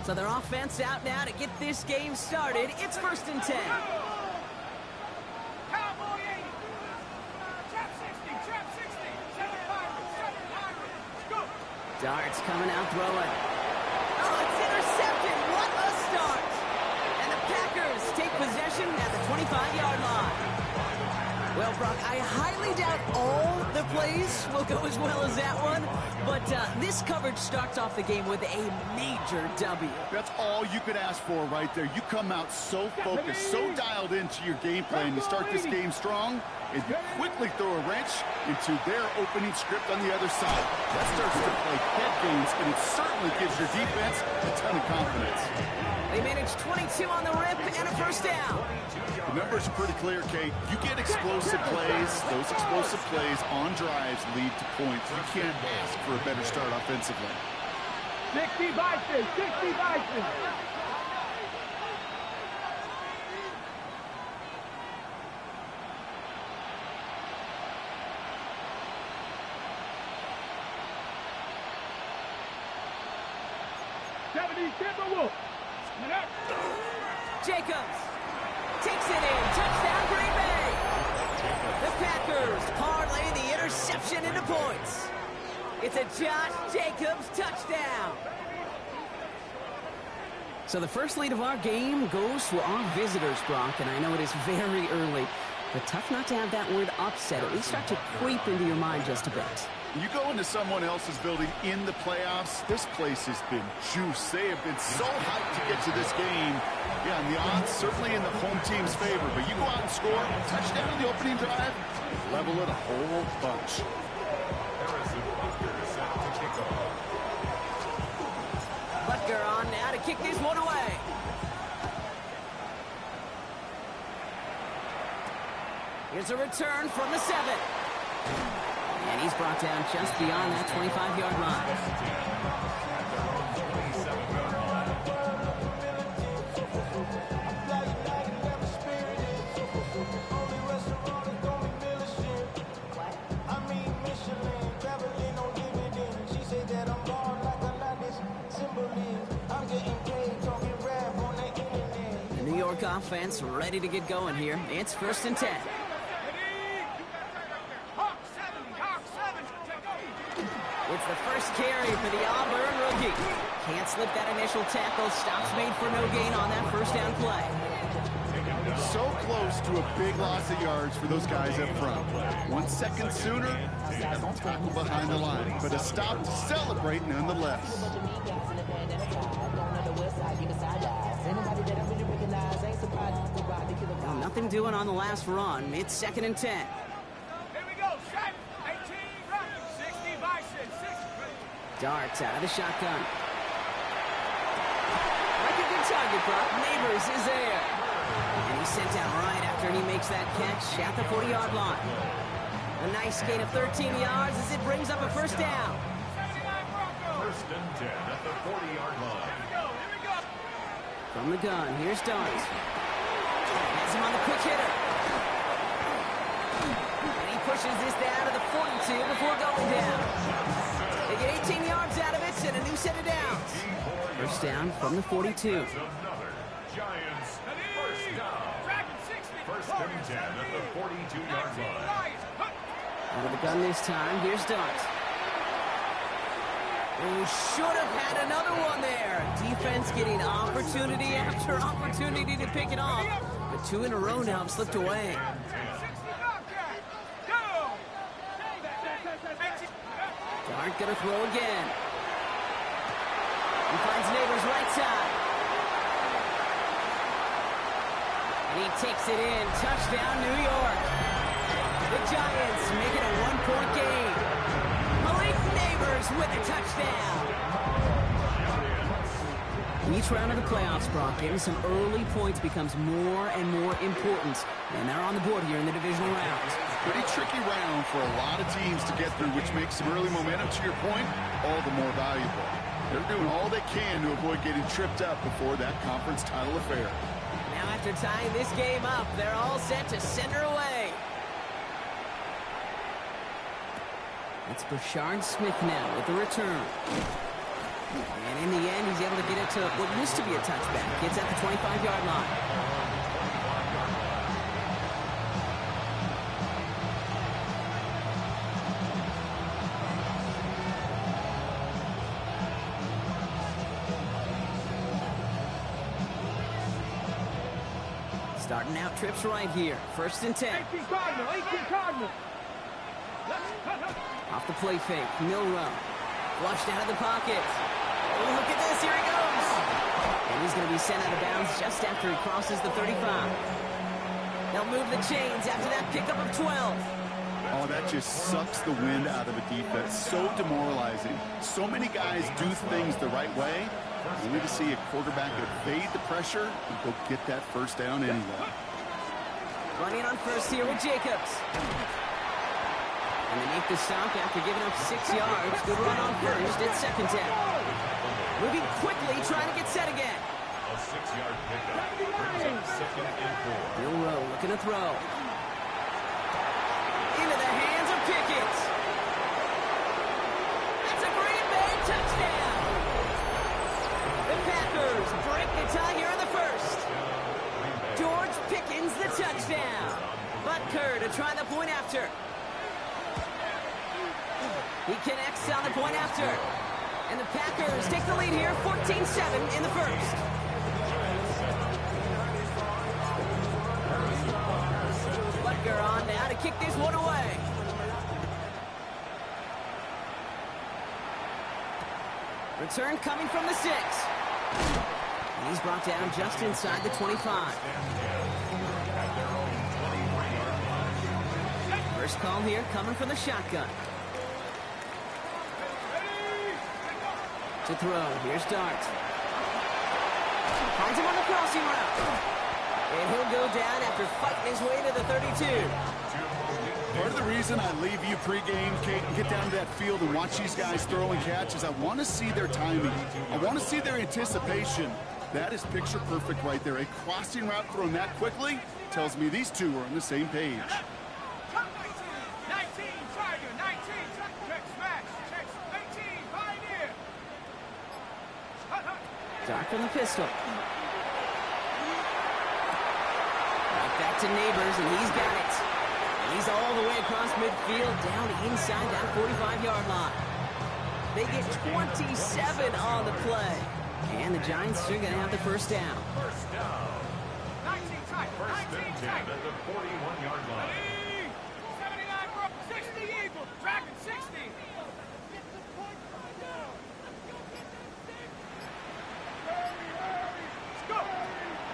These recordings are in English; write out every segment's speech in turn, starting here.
So their offense out now to get this game started. It's 1st and 10. Cowboy 80. Trap 60. Trap 60. 7 Pirates. 7 Pirates. Go. Darts coming out throwing. Oh, it's intercepted. What a start. And the Packers take possession at the 25-yard line. Well, Brock, I highly doubt all the plays will go as well as that one, but this coverage starts off the game with a major W. That's all you could ask for right there. You come out so focused, so dialed into your game plan. You start this game strong, and you quickly throw a wrench into their opening script on the other side. That starts to play head games, and it certainly gives your defense a ton of confidence. They managed 22 on the rip and a 1st down. The numbers are pretty clear, Kate. You get explosive plays. Those explosive plays on drives lead to points. You can't ask for a better start offensively. 60 Bison. 60 Bison. Timberwolves. Jacobs takes it in. Touchdown, Green Bay. The Packers parlay the interception into points. It's a Josh Jacobs touchdown. So the first lead of our game goes to our visitors, Brock, and I know it is very early, but tough not to have that word upset at least start to creep into your mind just a bit. You go into someone else's building in the playoffs, this place has been juiced. They have been so hyped to get to this game. Yeah, and the odds certainly in the home team's favor, but you go out and score a touchdown in the opening drive, level it a whole bunch. Butker on now to kick this one away. Here's a return from the 7. And he's brought down just beyond that 25-yard line. The New York offense ready to get going here. It's 1st and 10. It's the first carry for the Auburn rookie. Can't slip that initial tackle. Stops made for no gain on that 1st down play. So close to a big loss of yards for those guys up front. 1 second sooner, don't tackle behind the line, but a stop to celebrate nonetheless. Well, nothing doing on the last run. It's 2nd and 10. Here we go. 18 right. 60 Bison. 60. Darts out of the shotgun. Like a good target, Brock. Neighbors is there. And he's sent out right after he makes that catch at the 40-yard line. A nice gain of 13 yards as it brings up a 1st down. 1st and 10 at the 40-yard line. Here we go. From the gun, here's Darts. Has him on the quick hitter. And he pushes this down to the 42 before going down. They get 18 yards out of it and a new set of downs. 1st down from the 42. Another Giants 1st down. 1st and 10 at the 42-yard line. Out of the gun this time, here's Darts. Oh, should have had another one there. Defense getting opportunity after opportunity to pick it off. But 2 in a row now have slipped away. Dart gonna throw again. He finds Neighbors right side. And he takes it in. Touchdown, New York. The Giants make it a 1-point game. Malik Neighbors with a touchdown. Each round of the playoffs, Brock, getting some early points becomes more and more important. And they're on the board here in the divisional round. Pretty tricky round for a lot of teams to get through, which makes some early momentum, to your point, all the more valuable. They're doing all they can to avoid getting tripped up before that conference title affair. Now after tying this game up, they're all set to send her away. It's Brashard Smith now with the return. And in the end, he's able to get it to what used to be a touchback. It's at the 25-yard line. Starting out trips right here. 1st and 10. 18 Cardinal, 18 Cardinal. Off the play fake, Milroe. Flushed out of the pocket. Oh, look at this, here he goes. And he's going to be sent out of bounds just after he crosses the 35. They'll move the chains after that pickup of 12. Oh, that just sucks the wind out of a defense. So demoralizing. So many guys do things the right way. We need to see a quarterback evade the pressure and go get that first down anyway. Running on first here with Jacobs. And they make the stop after giving up 6 yards. Good run on first. It's 2nd down. Moving quickly, trying to get set again. A 6-yard pickup brings up 2nd and 4. Milroe looking to throw. Into the hands of Pickett. That's a Green Bay touchdown. The Packers break the tie here in the first. George Pickens the touchdown. Butker to try the point after. He connects on the point after. And the Packers take the lead here, 14-7 in the first. Butker on now to kick this one away. Return coming from the 6. He's brought down just inside the 25. First call here coming from the shotgun. To throw, here's Dart. Finds him on the crossing route. And he'll go down after fighting his way to the 32. Part of the reason I leave you pregame, Kate, and get down to that field and watch these guys throw and catch is I want to see their timing. I want to see their anticipation. That is picture perfect right there. A crossing route thrown that quickly tells me these two are on the same page. 19, Tiger, 19, check smash, check 18, Pioneer. Dart from the pistol. Right back to Neighbors, and he's got it. And he's all the way across midfield, down inside that 45-yard line. They get 27 on the play. And the Giants are going to have the first down. First down. 19 tight, 1st 19 and 10 tight. at the 41-yard line. 79 for 60 Eagles, Dragon 60. Let's go.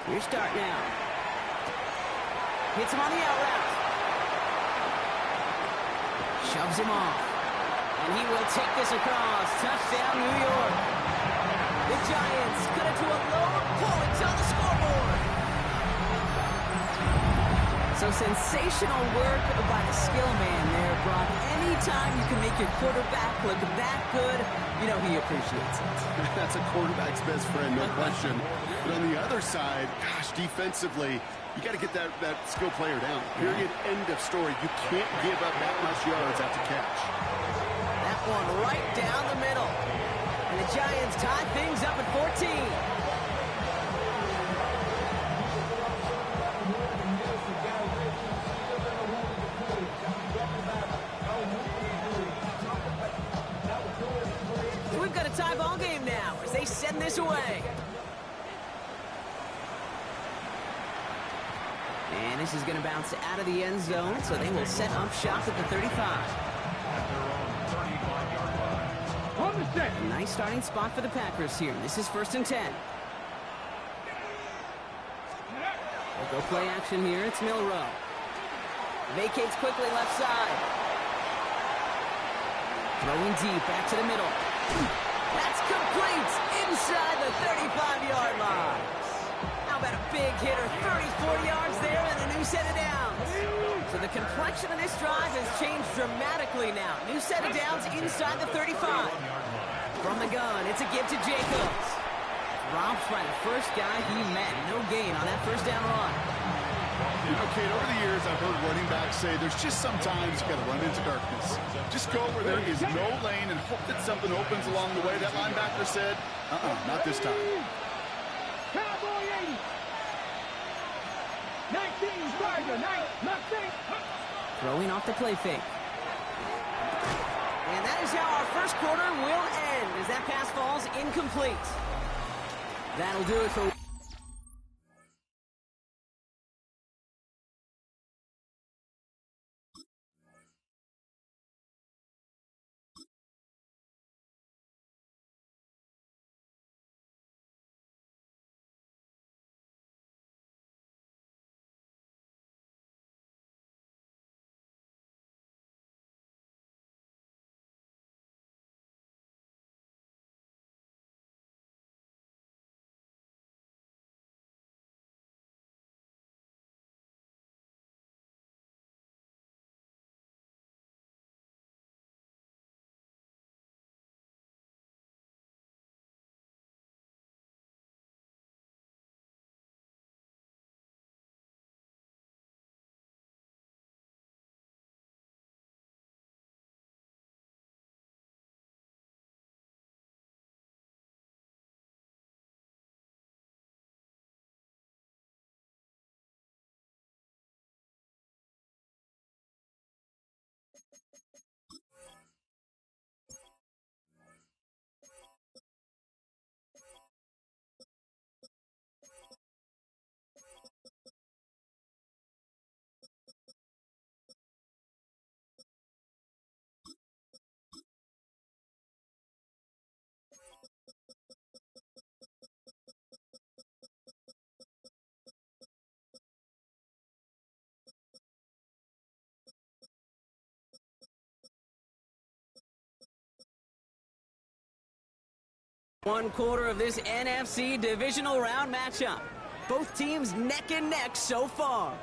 Here's Dart now. Hits him on the out route. Shoves him off. And he will take this across. Touchdown, New York. The Giants cut it to a low point on the scoreboard. So sensational work by the skill man there, Brock. Anytime you can make your quarterback look that good, you know he appreciates it. That's a quarterback's best friend, no question. But on the other side, gosh, defensively, you got to get that skill player down. Period. End of story. You can't give up that much yards after catch. That one right down the middle. And the Giants tie things up at 14. We've got a tie ball game now as they send this away. And this is going to bounce out of the end zone, so they will set up shop at the 35. A nice starting spot for the Packers here. This is 1st and 10. They'll go play action here. It's Milroe. Vacates quickly left side. Throwing deep back to the middle. That's complete inside the 35-yard line. How about a big hitter, 34 yards there and a new set of downs. So the complexion of this drive has changed dramatically now. New set of downs inside the 35. From the gun, it's a give to Jacobs. Robbed by the first guy he met. No gain on that first down run. You know, Kate, over the years, I've heard running backs say there's just sometimes you got to run into darkness. Just go where there is no lane and hope that something opens along the way. That linebacker said, not this time. Cowboy 80. 19, Tiger, 19. Throwing off the play fake. And that is how our first quarter will end as that pass falls incomplete. That'll do it for... One quarter of this NFC divisional round matchup. Both teams neck and neck so far.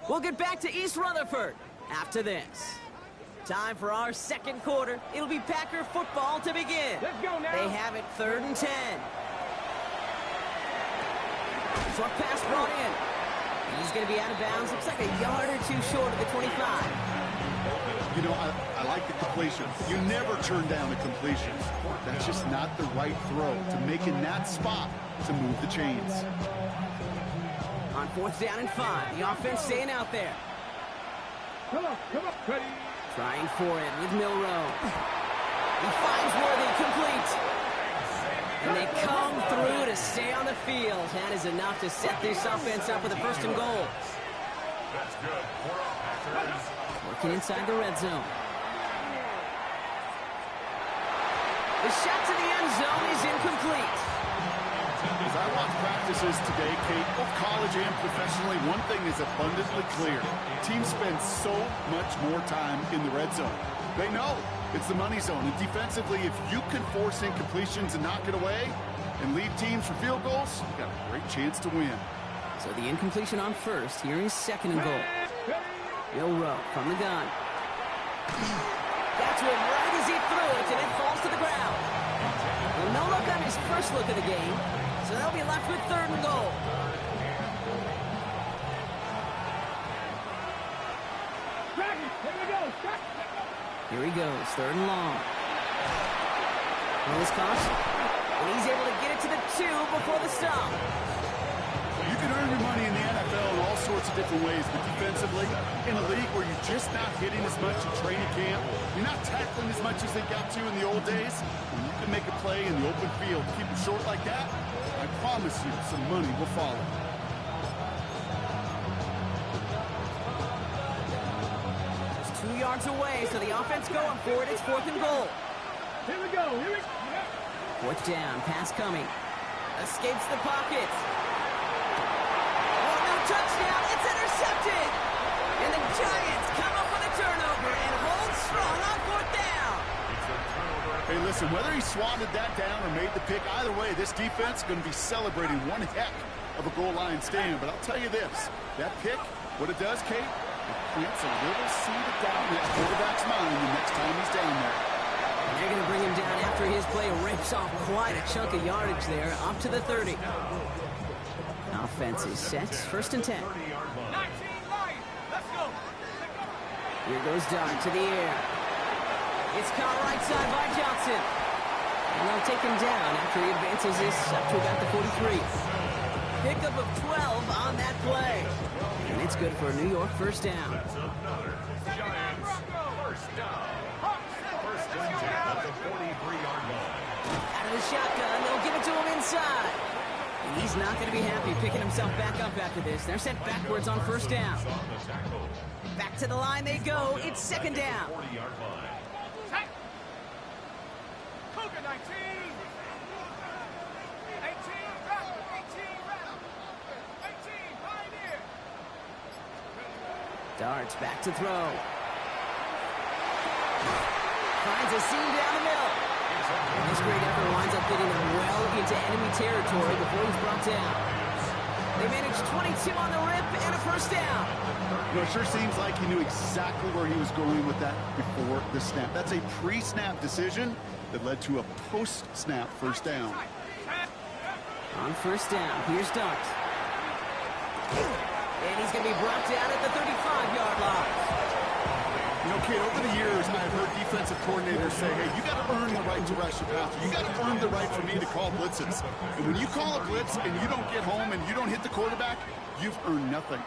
We'll get back to East Rutherford after this. Time for our second quarter. It'll be Packer football to begin. Let's go now. They have it 3rd and 10. Short pass brought in. He's going to be out of bounds. Looks like a yard or two short of the 25. You know, I like the completion. You never turn down a completion. That's just not the right throw to make in that spot to move the chains. On 4th down and 5, the offense staying out there. Come on, ready. Trying for it with Milroe. He finds Worthy, complete. And they come through to stay on the field. That is enough to set this offense up with a 1st and goal. That's good for our Packers. Working inside the red zone. The shot to the end zone is incomplete. As I watch practices today, Kate, both college and professionally, one thing is abundantly clear. Teams spend so much more time in the red zone. They know it's the money zone. And defensively, if you can force incompletions and knock it away and lead teams for field goals, you've got a great chance to win. So the incompletion on 1st. Here is 2nd and goal. Milroe from the gun. That's one right as he threw it, and it falls to the ground. Well, no look on his first look of the game, so they'll be left with 3rd and goal. Here he goes, 3rd and long. Well, caution, and he's able to get it to the 2 before the stop. You can earn your money in the NFL in all sorts of different ways, but defensively, in a league where you're just not hitting as much in training camp, you're not tackling as much as they got to in the old days, when you can make a play in the open field, keep it short like that, I promise you some money will follow. It's 2 yards away, so the offense going for it. It's 4th and goal. Here we go. 4th down, pass coming. Escapes the pocket. Touchdown, it's intercepted! And the Giants come up with a turnover and hold strong on 4th down. Hey, listen, whether he swatted that down or made the pick, either way, this defense is going to be celebrating one heck of a goal line stand. But I'll tell you this, that pick, what it does, Kate, it plants a little seed of doubt in that quarterback's mind the next time he's down there. And they're going to bring him down after his play rips off quite a chunk of yardage there, up to the 30. Offense is set, 1st and 10. 19 light. Here goes Dart to the air. It's caught right side by Johnson. And they'll take him down after he advances this up to about the 43. Pickup of 12 on that play. And it's good for a New York first down. That's another Giants first down. First and 10 at the 43-yard line. Out of the shotgun, they'll give it to him inside. And he's not going to be happy picking himself back up after this. They're sent backwards on first down. Back to the line they go. It's second down. 40-yard line. Cougar 19. 18, Raptor. 18, Raptor. 18, Pioneer. Darts back to throw. Finds a seam down the middle. And this great effort winds up getting them well into enemy territory before he's brought down. They managed 22 on the rip and a first down. You know, it sure seems like he knew exactly where he was going with that before the snap. That's a pre-snap decision that led to a post-snap first down. On first down, here's Dart. And he's going to be brought down at the 35-yard line. You know, Kate, over the years, I've heard defensive coordinators say, hey, you got to earn the right to rush the passer. You got to earn the right for me to call blitzes. And when you call a blitz and you don't get home and you don't hit the quarterback, you've earned nothing.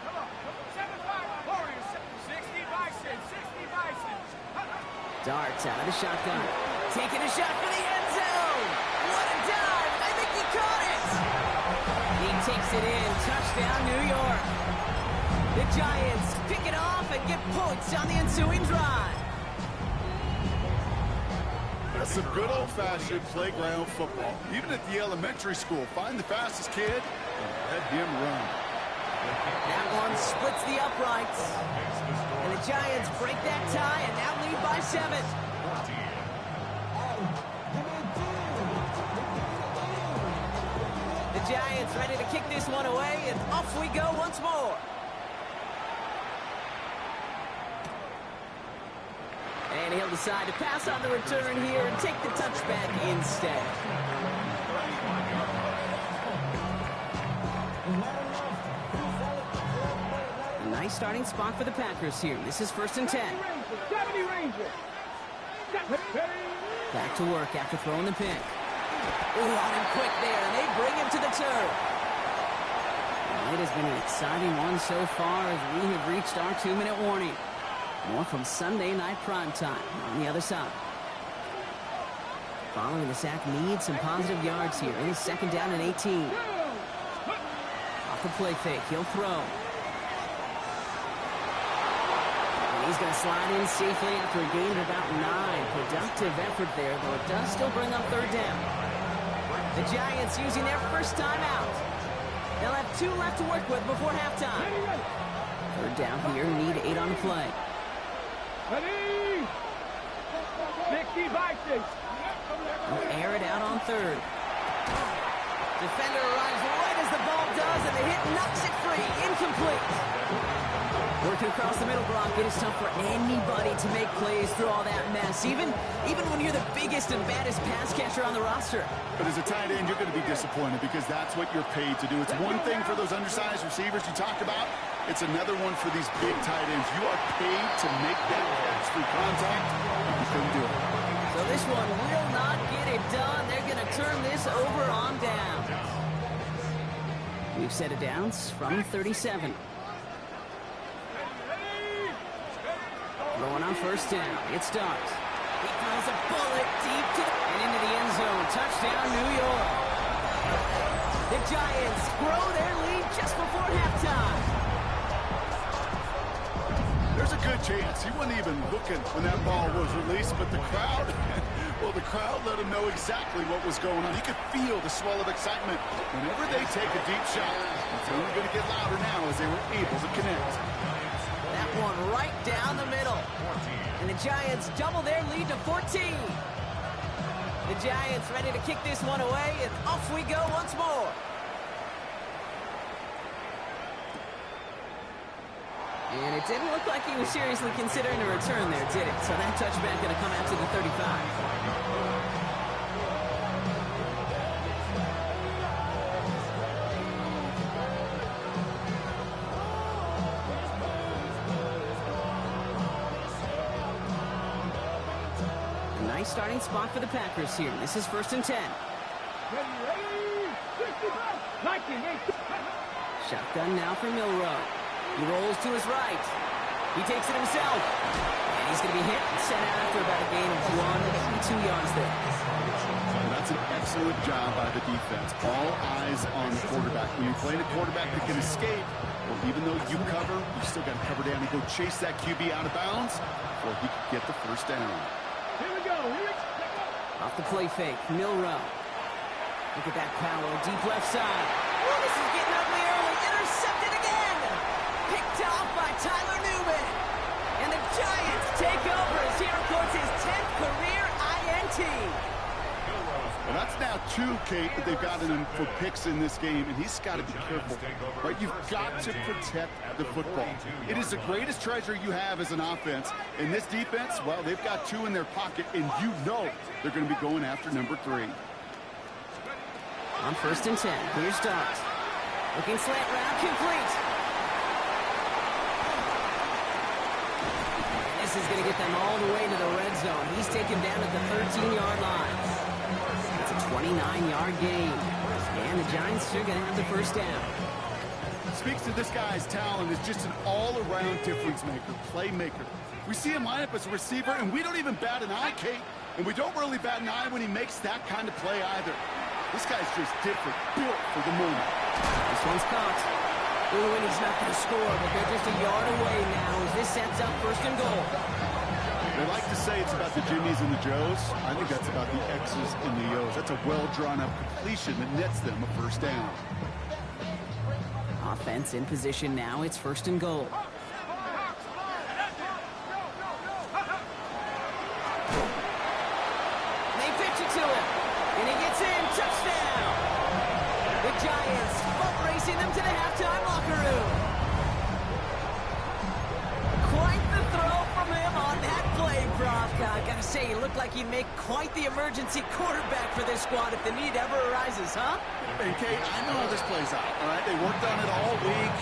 Come on. 7-5 Warriors. 60 Bison. 60 Bison. Darts out of the shotgun. Taking a shot for the end zone. What a dive. I think he caught it. He takes it in. Touchdown, New York. The Giants pick it off and get points on the ensuing drive. That's some good old-fashioned playground football. Even at the elementary school, find the fastest kid and let him run. That one splits the uprights. And the Giants break that tie and now lead by 7. The Giants ready to kick this one away, and off we go once more. And he'll decide to pass on the return here and take the touchback instead. A nice starting spot for the Packers here. This is first and 10. 70 Ranger. Back to work after throwing the pick. Ooh, on him quick there, and they bring him to the turf. Well, it has been an exciting one so far as we have reached our 2-minute warning. More from Sunday night primetime on the other side. Following the sack needs some positive yards here. It is second down and 18. Off the play fake, he'll throw. And he's going to slide in safely after a gain of about 9. Productive effort there, though it does still bring up third down. The Giants using their first timeout. They'll have 2 left to work with before halftime. Third down here, need 8 on the play. Ready? 60 Bison. They'll air it out on third. Defender arrives right as the ball does, and the hit knocks it free. Incomplete. Working across the middle, Brock, it is tough for anybody to make plays through all that mess, even when you're the biggest and baddest pass catcher on the roster. But as a tight end, you're going to be disappointed because that's what you're paid to do. It's one thing for those undersized receivers you talk about. It's another one for these big tight ends. You are paid to make that catch through contact, and you couldn't do it. So this one will not get it done. They're going to turn this over on downs. We've set it downs from 37. Throwing on first down. It's Dart. He throws a bullet deep to and into the end zone. Touchdown, New York. The Giants grow their lead just before halftime. There's a good chance he wasn't even looking when that ball was released, but the crowd, well, the crowd let him know exactly what was going on. He could feel the swell of excitement. Whenever they take a deep shot, it's only going to get louder now as they were able to connect. That one right down the middle. And the Giants double their lead to 14. The Giants ready to kick this one away, and off we go once more. And it didn't look like he was seriously considering a return there, did it? So that touchback going to come out to the 35. Nice starting spot for the Packers here. This is 1st and 10. Shotgun now for Milroe. He rolls to his right. He takes it himself. And he's going to be hit and sent out after about a gain of 1, 2 yards there. That's an excellent job by the defense. All eyes on the quarterback. When you're playing a quarterback that can escape, well, even though you cover, you still got to cover down and go chase that QB out of bounds before he can get the first down. Here we go. Off the play fake, Milroe. Look at that power, deep left side. Oh, this is getting ugly early. Intercepted again. Picked off by Tyler Newman. And the Giants take over as he records his 10th career INT. Well, that's now 2, Kate, that they've gotten him for picks in this game, and he's got to be careful. Right? You've got to protect the football. It is the greatest treasure you have as an offense. In this defense, well, they've got 2 in their pocket, and you know they're going to be going after number 3. On 1st and 10, here's Dogs. Looking slant route, complete. And this is going to get them all the way to the red zone. He's taken down at the 13-yard line. It's a 29-yard gain. And the Giants are going to have the first down. Speaks to this guy's talent as just an all-around difference maker, playmaker. We see him line up as a receiver, and we don't even bat an eye, Kate. And we don't really bat an eye when he makes that kind of play either. This guy's just different, built for the moment. This one's caught. Ooh, and he's not going to score, but they're just a yard away now as this sets up 1st and goal. They like to say it's about the Jimmies and the Joes. I think that's about the X's and the O's. That's a well-drawn-up completion that nets them a first down. Offense in position now. It's 1st and goal. They pitch it to him. And he gets in. Touchdown. The Giants boat racing them to the halftime locker room. Quite the throw from him on that play, Brock. I gotta say, he looked like he'd make quite the emergency quarterback for this squad if the need ever arises, huh? And Kate, I know how this plays out, all right? They worked on it all week.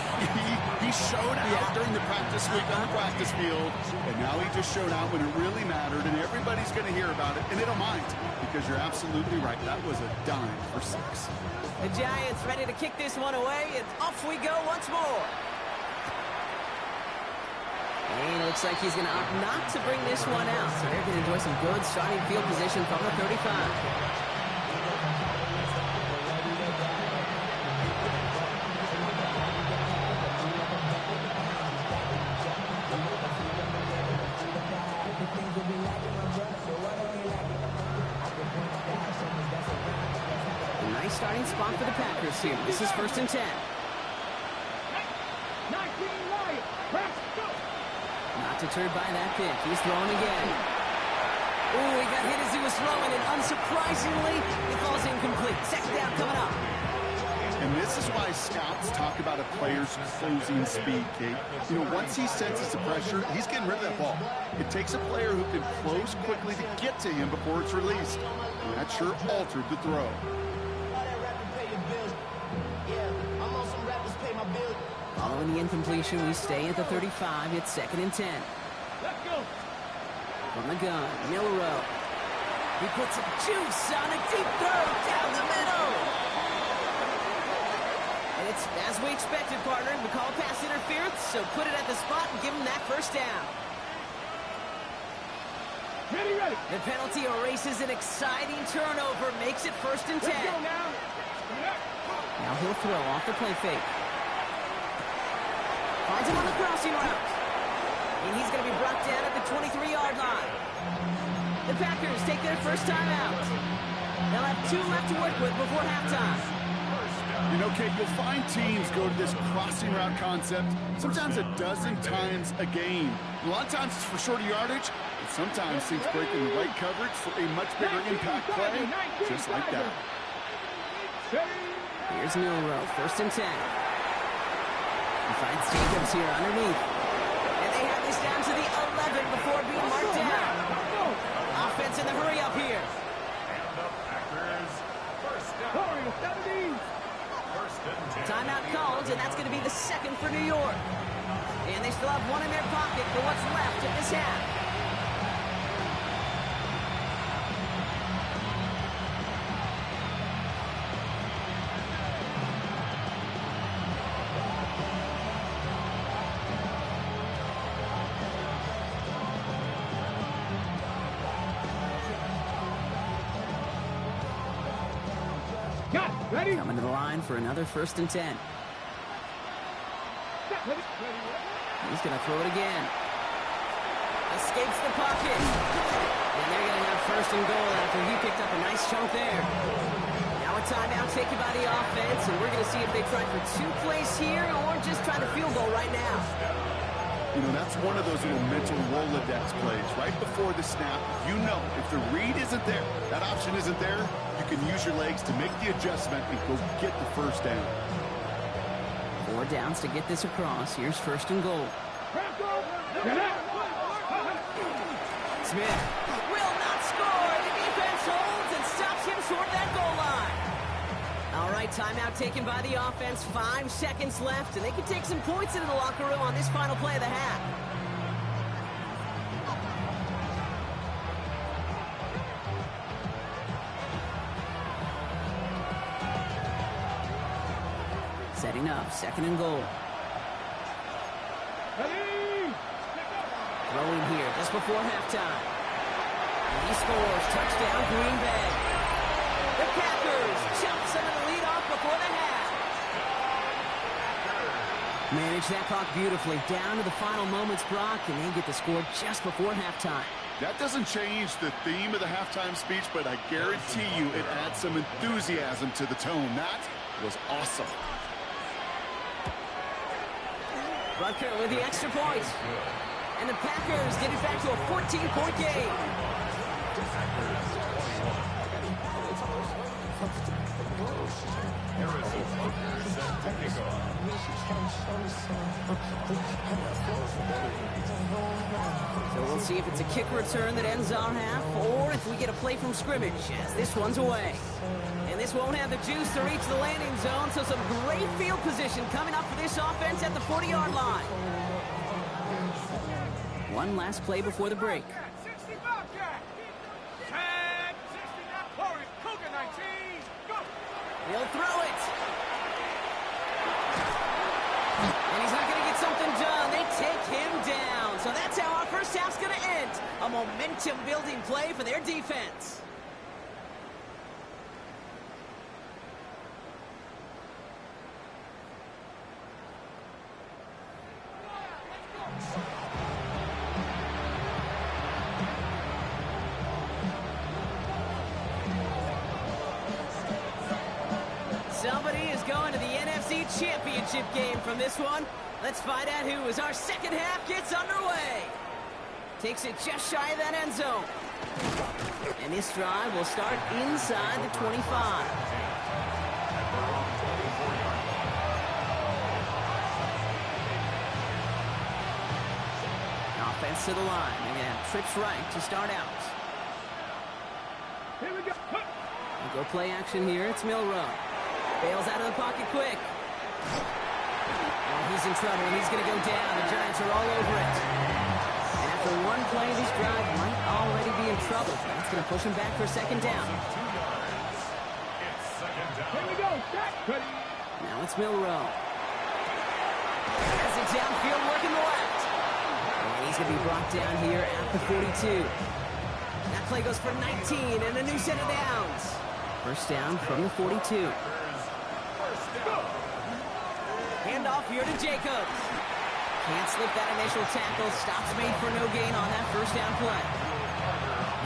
He showed out during the practice week on the practice field, and now he just showed out when it really mattered, and everybody's going to hear about it, and they don't mind, because you're absolutely right. That was a dime for 6. The Giants ready to kick this one away, and off we go once more. And it looks like he's going to opt not to bring this one out, so they're going to enjoy some good starting field position from the 35. Starting spot for the Packers here. This is 1st and 10. Not deterred by that pick. He's throwing again. Ooh, he got hit as he was throwing, and unsurprisingly, it falls incomplete. 2nd down coming up. And this is why scouts talk about a player's closing speed, Kate. You know, once he senses the pressure, he's getting rid of that ball. It takes a player who can close quickly to get to him before it's released. And that sure altered the throw. Following the incompletion, we stay at the 35. It's 2nd and 10. Let's go. From the gun, Milroe. He puts some juice on a deep throw down the middle. And it's as we expected, partner. We call pass interference, so put it at the spot and give him that first down. Ready. The penalty erases an exciting turnover, makes it 1st and 10. Let's go now. Now he'll throw off the play fake. Finds him on the crossing route. And he's going to be brought down at the 23-yard line. The Packers take their first time out. They'll have 2 left to work with before halftime. You know, Kate, you'll find teams go to this crossing route concept sometimes a dozen times a game. A lot of times it's for shorter yardage, but sometimes teams breaking the right coverage for a much bigger impact play, just like that. Here's Milroe, 1st and 10. He finds Jacobs here underneath. And they have this down to the 11 before being marked down. Offense in the hurry up here. And the Packers first down. Timeout called, and that's going to be the 2nd for New York. And they still have 1 in their pocket for what's left of this half. Coming to the line for another 1st and 10. He's going to throw it again. Escapes the pocket. And they're going to have 1st and goal after he picked up a nice chunk there. Now a timeout taken by the offense, and we're going to see if they try for 2 plays here or just try to field goal right now. You know, that's one of those little mental Rolodex plays. Right before the snap, you know if the read isn't there, that option isn't there, you can use your legs to make the adjustment and go get the 1st down. 4 downs to get this across. Here's 1st and goal. Smith will not score. The defense holds and stops him short of that goal line. All right, timeout taken by the offense. 5 seconds left, and they can take some points into the locker room on this final play of the half. Setting up, 2nd and goal. Throwing here just before halftime. And he scores. Touchdown, Green Bay. The Packers jump some of the lead off before the half. Manage that clock beautifully. Down to the final moments, Brock, and they get the score just before halftime. That doesn't change the theme of the halftime speech, but I guarantee you it adds some enthusiasm to the tone. That was awesome. Butker with the extra point. And the Packers get it back to a 14-point game. So we'll see if it's a kick return that ends our half, or if we get a play from scrimmage, as this one's away. And this won't have the juice to reach the landing zone, so some great field position coming up for this offense at the 40-yard line. One last play before the break. 60 Bobcat. 10, 60 Forward. Cougar 19. Go. He'll throw it. And he's not going to get something done. They take him down. So that's how our first half's going to end. A momentum-building play for their defense. Somebody is going to the NFC Championship game from this one. Let's find out who, as our second half gets underway. Takes it just shy of that end zone. And this drive will start inside the 25. Offense to the line. They're going to have trips right to start out. Here we go. We'll go play action here. It's Milroe. Bails out of the pocket quick. Oh, he's in trouble, and he's going to go down. The Giants are all over it. And after one play, this drive might already be in trouble. That's going to push him back for a 2nd down. Here we go. Ready. Now it's Milroe. Has it downfield, working the left. And he's going to be brought down here at the 42. That play goes for 19 and a new set of downs. 1st down from the 42. Handoff here to Jacobs. Can't slip that initial tackle. Stops made for no gain on that 1st down play.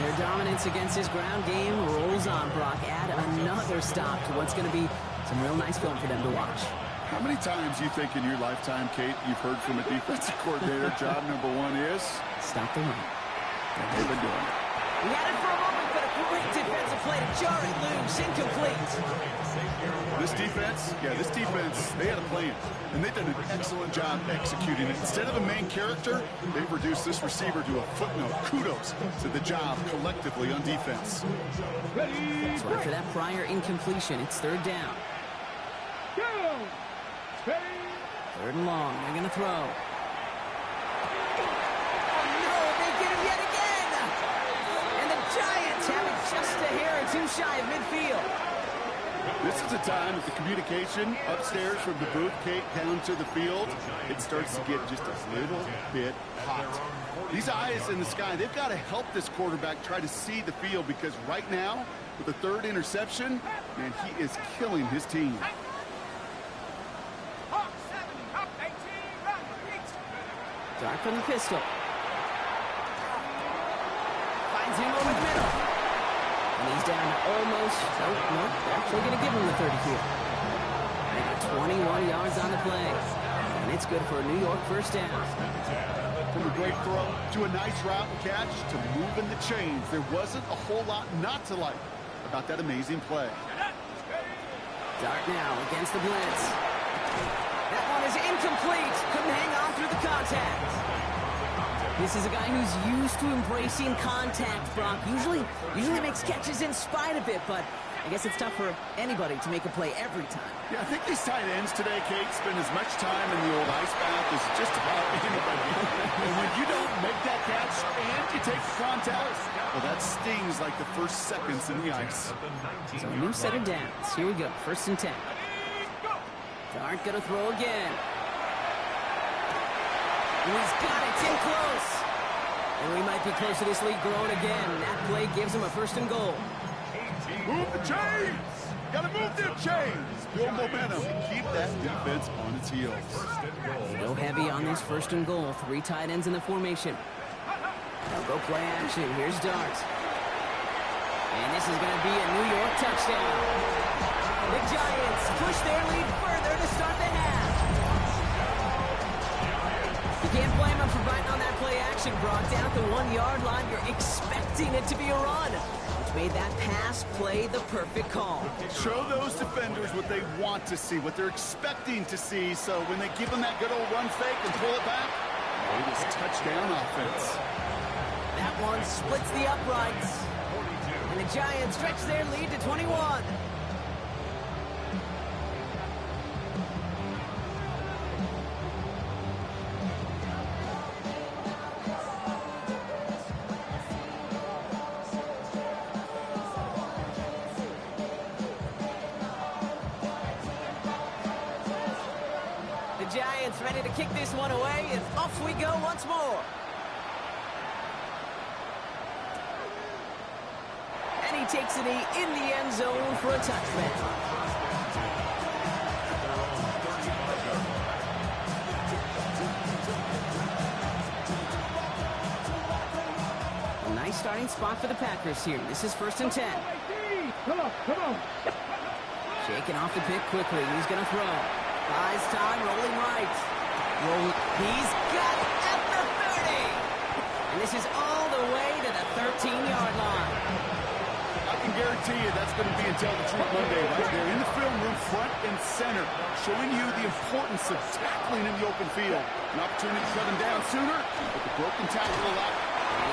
Their dominance against his ground game rolls on, Brock. Add another stop to what's going to be some real nice film for them to watch. How many times you think in your lifetime, Kate, you've heard from a defensive coordinator, job number 1 is? Stop the run. And they've been doing it. We had it for a moment, but a great defensive play to jar it loose, incomplete. This defense, they had a plan, and they've done an excellent job executing it. Instead of a main character, they've reduced this receiver to a footnote. Kudos to the job collectively on defense. So after that prior incompletion, it's 3rd down. Go. Ready. 3rd and long. They're going to throw. Oh, no, they get him yet again. And the Giants have it just a hair or two shy of midfield. This is a time that the communication upstairs from the booth, Kate, down to the field, it starts to get just a little bit hot. These eyes in the sky, they've got to help this quarterback try to see the field, because right now, With the third interception, man, he is killing his team. Hawk 70, Hawk 18, run, reach. Dart from the pistol. Finds him over the middle. And he's down to almost, nope, actually going to give him the 30 here. They got 21 yards on the play. And it's good for a New York first down. From a great throw to a nice route and catch to moving the chains. There wasn't a whole lot not to like about that amazing play. Dart now against the blitz. That one is incomplete. Couldn't hang on through the contact. This is a guy who's used to embracing contact, Brock. Usually makes catches in spite of it, but I guess it's tough for anybody to make a play every time. Yeah, I think these tight ends today, Kate, spend as much time in the old ice bath as just about anybody. And when you don't make that catch and you take the contact, well, that stings like the first seconds in the ice. So a new set of downs. Here we go. 1st and 10. Dart gonna throw again. And he's got it. It's in close. And we might be close to this lead growing again. That play gives him a 1st and goal. Move the chains! Gotta move them chains! Build momentum and keep that defense on its heels. Go heavy on this 1st and goal. 3 tight ends in the formation. They'll go play action. Here's Dart. And this is going to be a New York touchdown. The Giants push their lead further to start the half. You can't blame them for biting on that play action, Brock. Down at the 1-yard line, you're expecting it to be a run. Made that pass play the perfect call. Show those defenders what they want to see, what they're expecting to see, so when they give them that good old run fake and pull it back, it is touchdown offense. That one splits the uprights. And the Giants stretch their lead to 21. Giants ready to kick this one away, and off we go once more. And he takes a knee in the end zone for a touchdown. A nice starting spot for the Packers here. This is 1st and 10. Come on. Shaking off the pick quickly. He's going to throw. Buys time, rolling right. He's got it at the 30. And this is all the way to the 13-yard line. I can guarantee you that's going to be until the Truth Monday right there in the film room, front and center, showing you the importance of tackling in the open field. An opportunity to shut him down sooner, but the broken tackle allowed.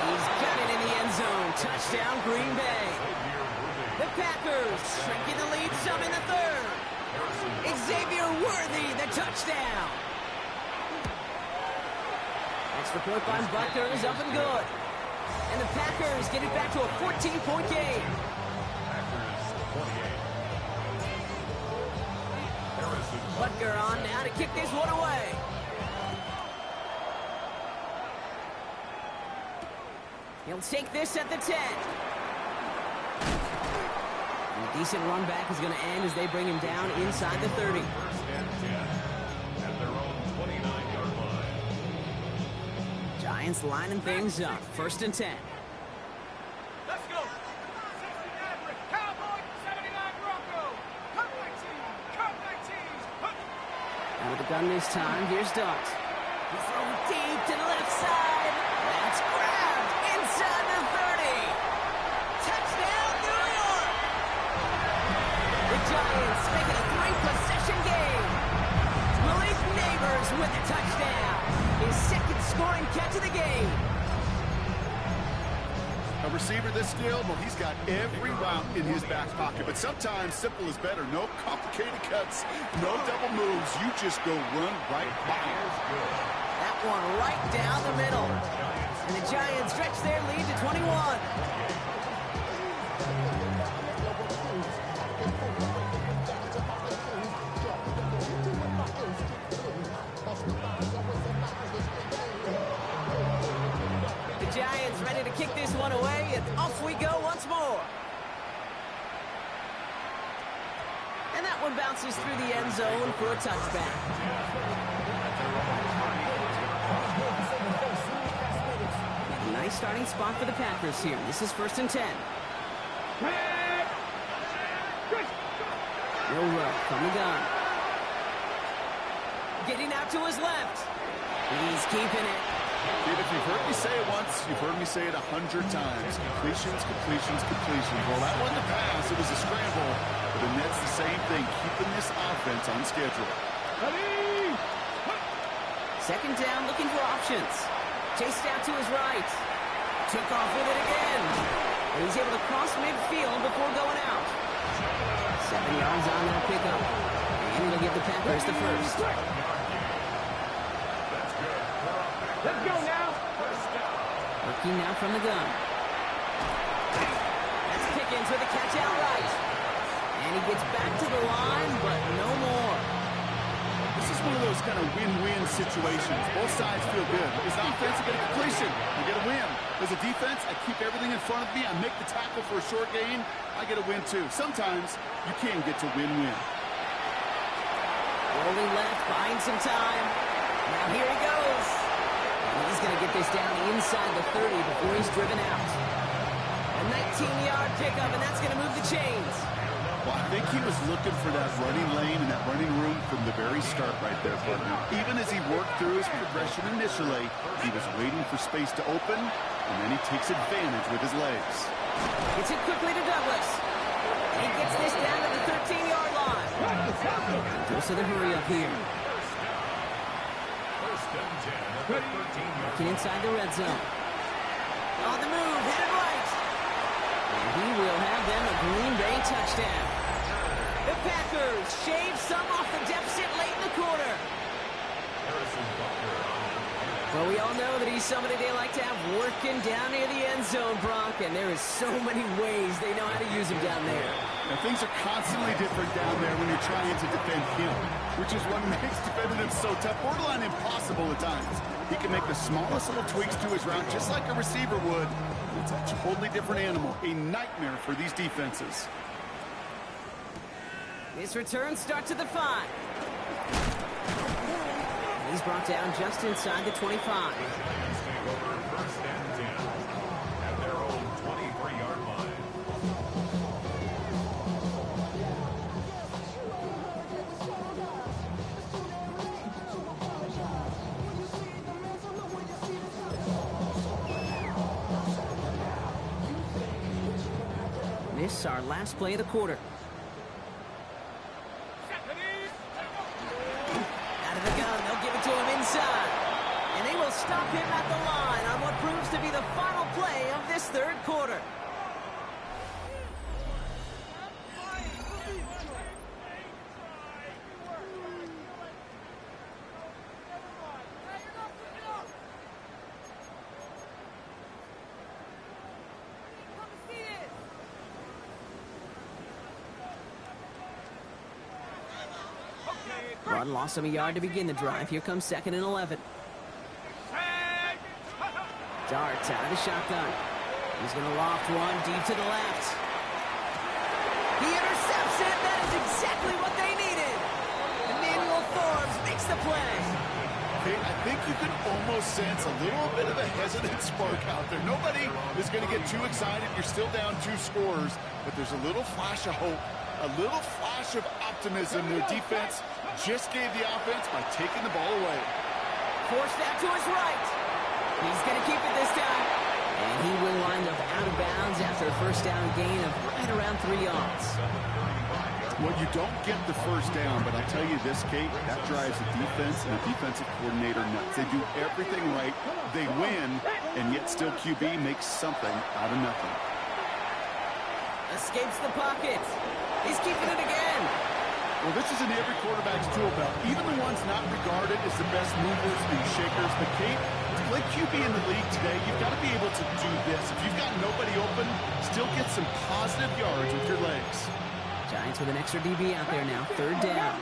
He's got it in the end zone. Touchdown, Green Bay. The Packers shrinking the lead some in the 3rd. Xavier Worthy, the touchdown. Extra point by Butker is up and good. And the Packers get it back to a 14-point game. Butker on now to kick this one away. He'll take this at the 10. And a decent run back is going to end as they bring him down inside the 30. At their own 29-yard line. Giants lining things up. 1st and 10. Let's go. 69 Cowboy, 79 Bronco. Cut my team. Cut my team. Out of the gun this time. Here's Dart. He throws deep to the left side. That's grabbed inside the 30. Touchdown, New York. The Giants make it a 3-possession game. Malik Neighbors with the touchdown. His 2nd scoring catch of the game. A receiver this skilled, well, he's got every route in his back pocket, but sometimes simple is better. No complicated cuts, no double moves. You just go run right by him. That one right down the middle. And the Giants stretch their lead to 21. The Giants ready to kick this one away, and off we go once more. one bounces through the end zone for a touchback. A nice starting spot for the Packers here. This is 1st and 10. Rowe from the gun. Getting out to his left. He's keeping it. Dude, if you've heard me say it once, you've heard me say it 100 times. Completions, completions, completions. Well, that wasn't a pass. It was a scramble. But the Nets the same thing, keeping this offense on schedule. 2nd down, looking for options. Chased out to his right. Took off with it again. And he's able to cross midfield before going out. 7 yards on that pickup. And it'll give the Packers the first. Let's go now. Working now from the gun. That's Pickens with a catch outright. And he gets back to the line, but no more. This is one of those kind of win-win situations. Both sides feel good. As an offense, I get a completion. I get a win. As a defense, I keep everything in front of me. I make the tackle for a short gain. I get a win, too. Sometimes, you can get to win-win. Rolling left, buying some time. Now here he goes. And he's going to get this down inside the 30 before he's driven out. A 19-yard pickup, and that's going to move the chains. Well, I think he was looking for that running lane and that running room from the very start right there, partner. Even as he worked through his progression initially, he was waiting for space to open, and then he takes advantage with his legs. Gets it quickly to Douglas. He gets this down to the 13-yard line. Goes to the hurry up here. Working inside the red zone. On the move, headed right. And he will have them a Green Bay touchdown. The Packers shave some off the deficit late in the quarter. Well, we all know that he's somebody they like to have working down near the end zone, Brock, and there is so many ways they know how to use him down there. Now, things are constantly different down there when you're trying to defend him, which is what makes defending him so tough, borderline impossible at times. He can make the smallest little tweaks to his route just like a receiver would. It's a totally different animal, a nightmare for these defenses. This return starts at the 5. He's brought down just inside the 25. First and 10 at their own 23-yard line. This is our last play of the quarter. Out of the gun, they'll give it to him inside. And they will stop him at the line on what proves to be the final play of this 3rd quarter. Run lost him a yard to begin the drive. Here comes 2nd and 11. Darts out of the shotgun. He's going to loft one deep to the left. He intercepts it. That is exactly what they needed. Emmanuel Forbes makes the play. Okay, I think you can almost sense a little bit of a hesitant spark out there. Nobody is going to get too excited. You're still down 2 scores, but there's a little flash of hope, a little flash of optimism. Their defense just gave the offense by taking the ball away. Forced out to his right. He's going to keep it this time. And he will wind up out of bounds after a first down gain of right around 3 yards. Well, you don't get the first down, but I'll tell you this, Kate, that drives the defense and the defensive coordinator nuts. They do everything right. They win, and yet still QB makes something out of nothing. Escapes the pocket. He's keeping it again. Well, this is in every quarterback's tool belt, even the ones not regarded as the best movers and shakers. But, Kate, to play QB in the league today, you've got to be able to do this. If you've got nobody open, still get some positive yards with your legs. Giants with an extra DB out there now. 3rd down.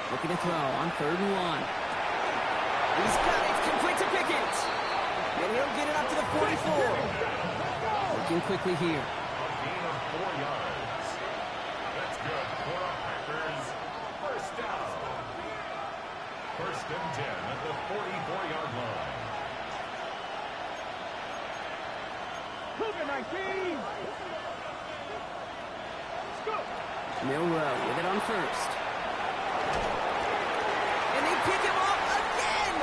Looking to throw on 3rd and 1. He's got it. Complete to Pickens. And he'll get it up to the 44. Looking quickly here. A gain of 4 yards. good for the Packers. First down. First and 10 at the 44-yard line. Cougar 19. Let's go. Milroe with it on first. And they pick him off again!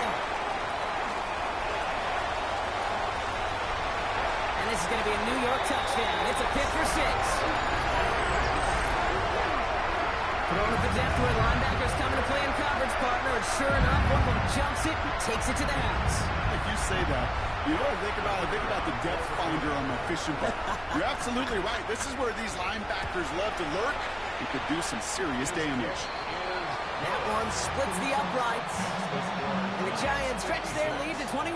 And this is going to be a New York touchdown. It's a pick for 6. Throwing at the depth where linebackers coming to play in coverage, partner. And sure enough, one of them jumps it and takes it to the house. Like you say that, you know what I think about? I think about the depth finder on my fishing boat. You're absolutely right. This is where these linebackers love to lurk. It could do some serious damage. That one splits the uprights. And the Giants stretch their lead to 21.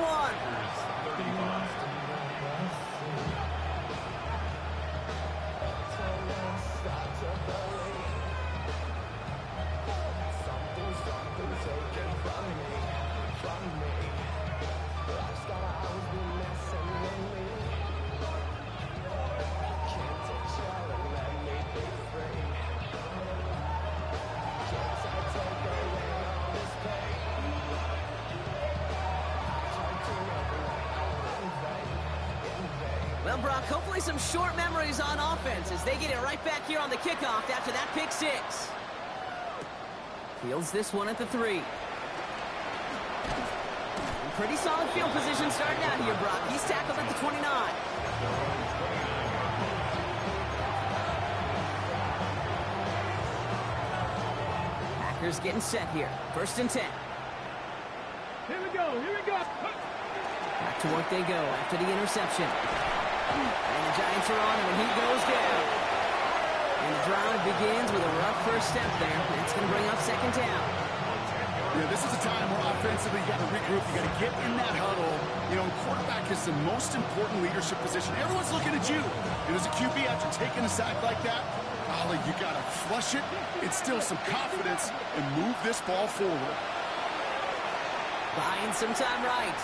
Well, Brock, hopefully some short memories on offense as they get it right back here on the kickoff after that pick 6. Fields this one at the 3. Pretty solid field position starting out here, Brock. He's tackled at the 29. Packers getting set here. First and 10. Here we go. Here we go. Back to work they go after the interception. And the Giants are on him, and he goes down. And the drive begins with a rough first step there. That's going to bring up second down. Yeah, this is a time where offensively you got to regroup. You got to get in that huddle. You know, quarterback is the most important leadership position. Everyone's looking at you. And as a QB, after taking a sack like that, Ollie, you got to flush it, instill some confidence, and move this ball forward. Buying some time right.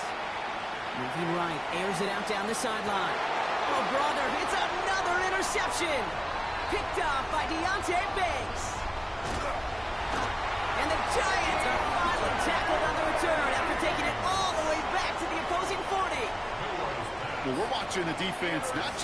Moving right, airs it out down the sideline. Oh, brother, it's another interception. Picked off by Deonte Banks. And the Giants are finally tackled on the return after taking it all the way back to the opposing 40. Well, we're watching the defense not just